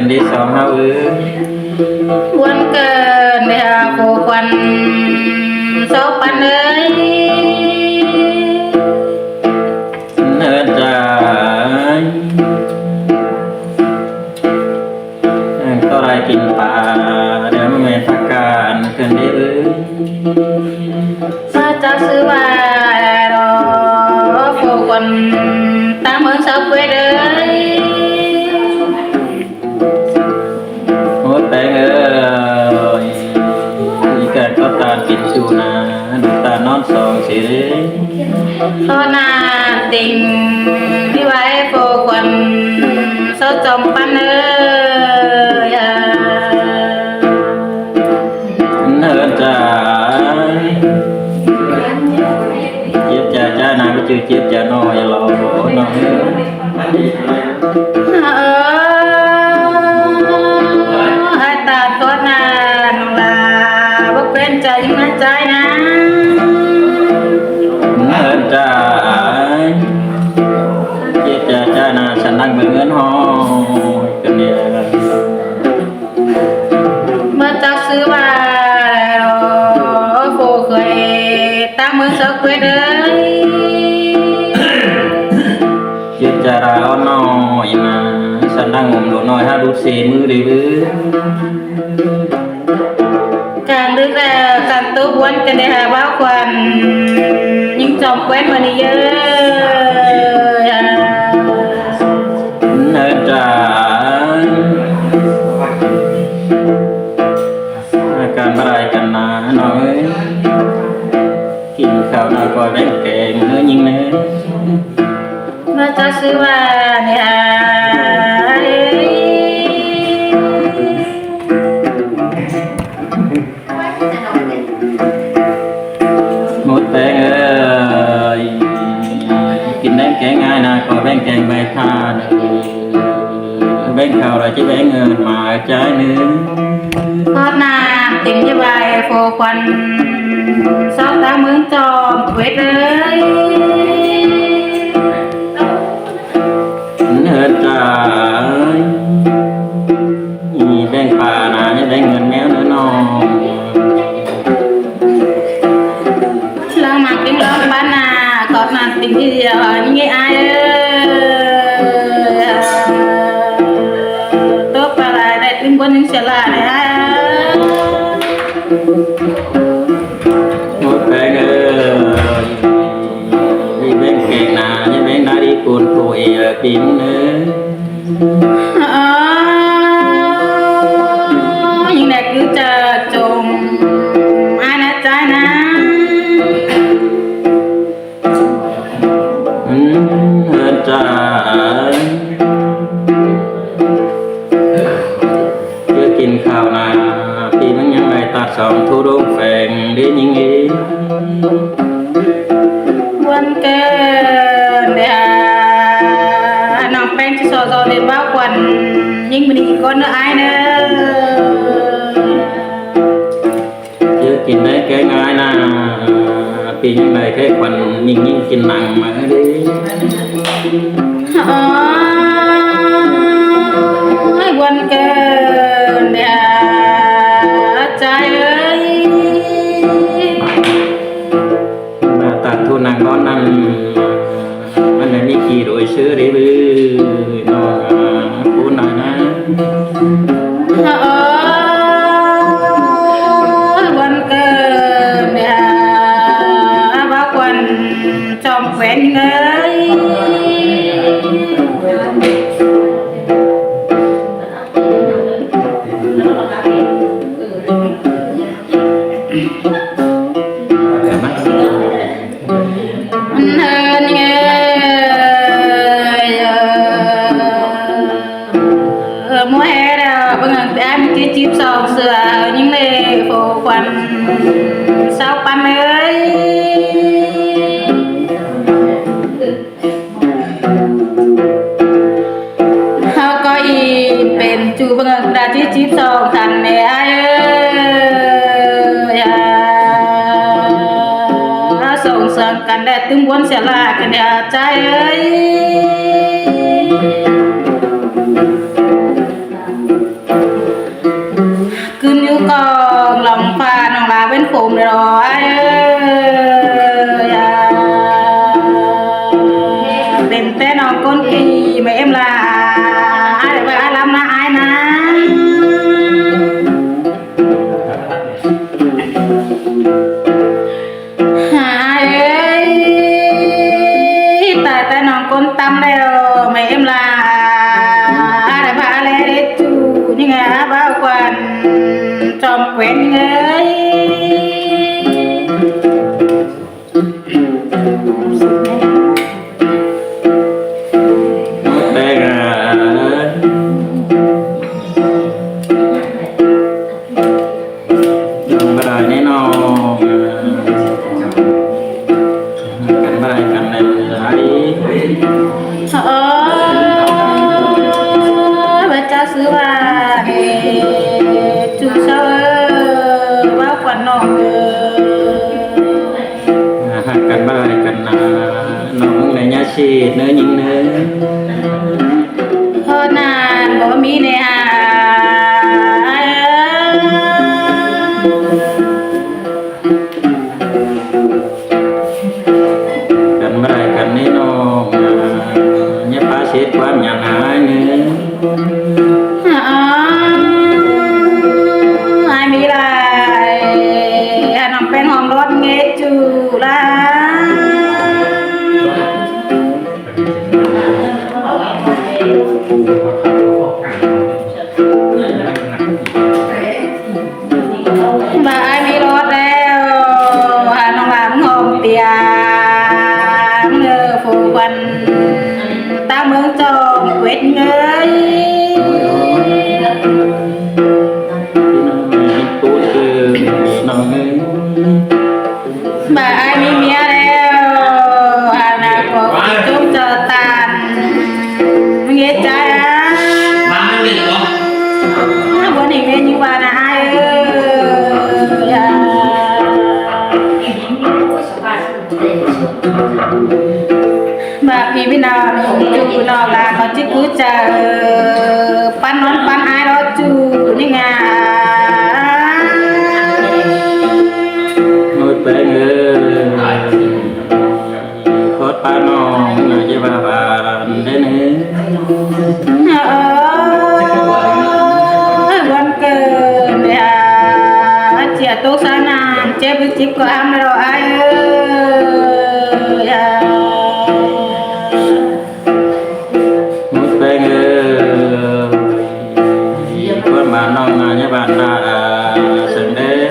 กันดีสองเฮาวันเกิดเดียโคควันโซปันเลยเนินใจก็ไรกินปลาเดี๋ยวไม่เป็นพักการกันดีมาจากซื้อว่ารอโคควันตามเมืองเซาเวเลยโอ้แต่เอ้ยอีกาก็ตาปิดชูนาดูตานอนสองสีตอนนาติงที่ไว้โคควันโซจอมปันเลยเนินใจเจ็บจ่าจ้านาก็จืดเจ็บจ่าน้อยหล่อน้อยให้ตาตอนนาหนุ่มลาบ่เป็นใจยิ่งน่าใจนะเนินใจเจ็บจ่าจ้านาฉันนั่งเบิ่งเงินห้องกันเนี่ยมาจากซื้อว่าโคเคยตามมือสักเวเลยเจ็บจ่าราอ่อนน้อยนะฉันนั่งงมดูน้อยฮะดูสีมือดีบื้อกลางดึกแล้วกันตู้วันกันได้หาบ้าควันยิ่งจอมแคว้นวันนี้เยอะเนินใจอาการอะไรกันนะน้อยกินข้าวหน้าก้อยแบงแกงเนื้อยิงเนื้อมาจากซื้อว่าเนี่ยหมดแตงเอ้ยกินแดงแกงง่ายนะก้อยแบงแกงใบทานแบงข้าวอะไรจะแบงเงินมาใจเนื้อทอดน้ำติ่งจะใบโฟควันซอกตาเมืองจอมเวทเลยเนินใจมีแบงป่านะจะแบงเงินแมวเนื้อน้องลองมากินลองบ้านนาทอดน้ำติ่งที่เดียวยังไงอายตัวปลาไหลได้ติ่งบนยังเสียละเลยหมดแตงเอ้ยมีแบงเก่งนะจะแบงนาดีกุนโผล่ปิ้งเนื้อยิ่งได้คือจะจมอายนะใจนะเนินใจเพื่อกินข้าวนาพี่มันยังไม่ตัดสองทุรงแฝงเดี๋ยวยิงอีวันเกิดเดียน้องแป้งจะสอนเรียนบ้าควันยิ่งมันอีกคนเนอะไอ้เนอะเพื่อกินได้แค่ง่ายนะพี่ยังไม่แค่ควันยิ่งกินหนังมาดิวันเกิดเดียใจเอ้ยมาตัดทุนนางก้อนนั่นมันไม่มีกี่โดยซื้อได้บื้อน้องพูดหน่อยนะวันเกิดเดียบ้าควันจอมแขวนเอ้ยmua hè là bằng em cái chip sầu sữa những này phổ quần sao pan ơi how có gì bên chú bằng đã chỉ chip sầu thành này ai ơi sầu sầu cần để tung quân sẽ là cái nhà trai ơi bên phùm rồi bên tên nó con kỳ mà em là ai để ai làm là ai nè ai ơi tại tên nó con tâm đây rồi mà em là ai để ai lấy để chú nhưng mà bao quan trong quen ấy xứ ba chú sao bao quản nọ cần bài cần nóng này nha chị nữa những nữa hơn à có mi nè cần bài cần đấy nó nhé ba xếp quá nhà ai nữa ai mi lại nằm bên hòm đốt nghe chú la bà ai mi lót đeo nó làm hòm tiền phụ quần ta mướn cho quyết ngơi bà ai mi mía đeo là có chút chờ tàn nghe trái á bữa này nghe như bà là ai bà vì bên nào chú nó là có chứ cứ chờ pan nón pan ai đó chú nhưng à ngồi bé người khót ba non người với bà đến vẫn cơn trẻ tốt sáng nam chế với chip của em rồi ai ngồi bé người khót ba non với bà là sừng đế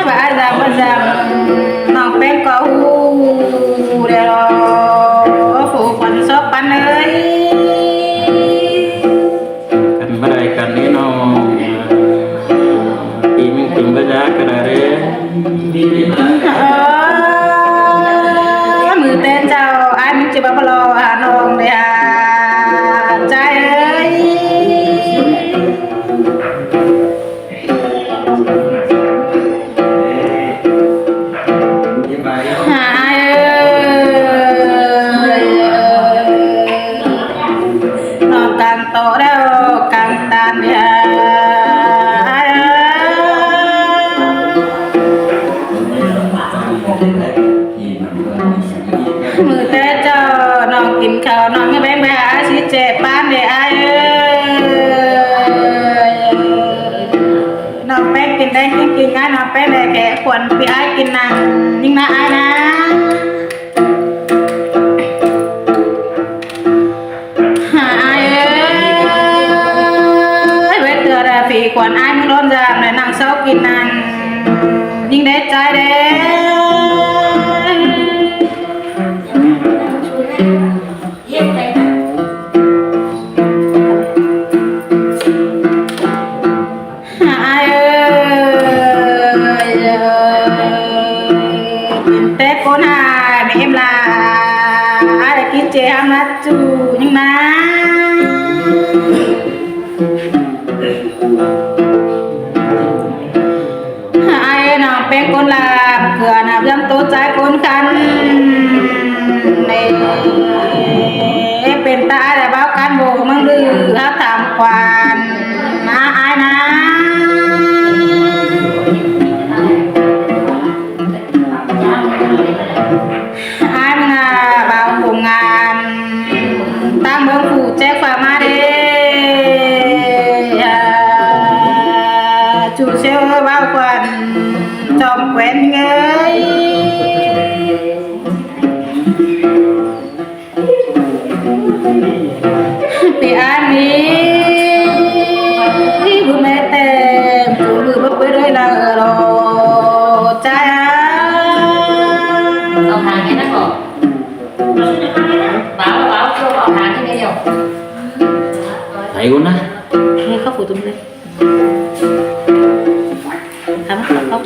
bà ra bây giờ nó bé có u để rồi phụ quần shop pan ơi cần bài cần đấy nó tìm bây giờ cái đấy mười tên chào ai muốn chơi bao lô hà nông để trai ơi nó càng to đâu càng tàn mười tết cho nó kín khẩu nó nghe bé bé xí trẻ bán để ai nó bé kín đánh kín ai nó bé để kẻ quần bị ai kín nàng nhưng mà ai na ai ơi bé tựa là vì quần ai muốn đón giảm này nàng xấu kín nàng nhưng để trai đấy ai ơi tết cô này mẹ em là ai là kia trẻ ham lá chú nhưng mà ai nào bé con làm cửa nào dám tốt trái con khăn nàyเป็นตาแต่บ้ากันโบมังลือถ้าตามควานนะไอ้นะ chủ xe bao quần trong quen người bị an đi bữa mẹ tem chủ bữa bắp bữa đây là đồ trai Ở hàng cái nó còn báo cho ở hàng cái này nhiều Thầy con á nghe khóc của tôi đây khóc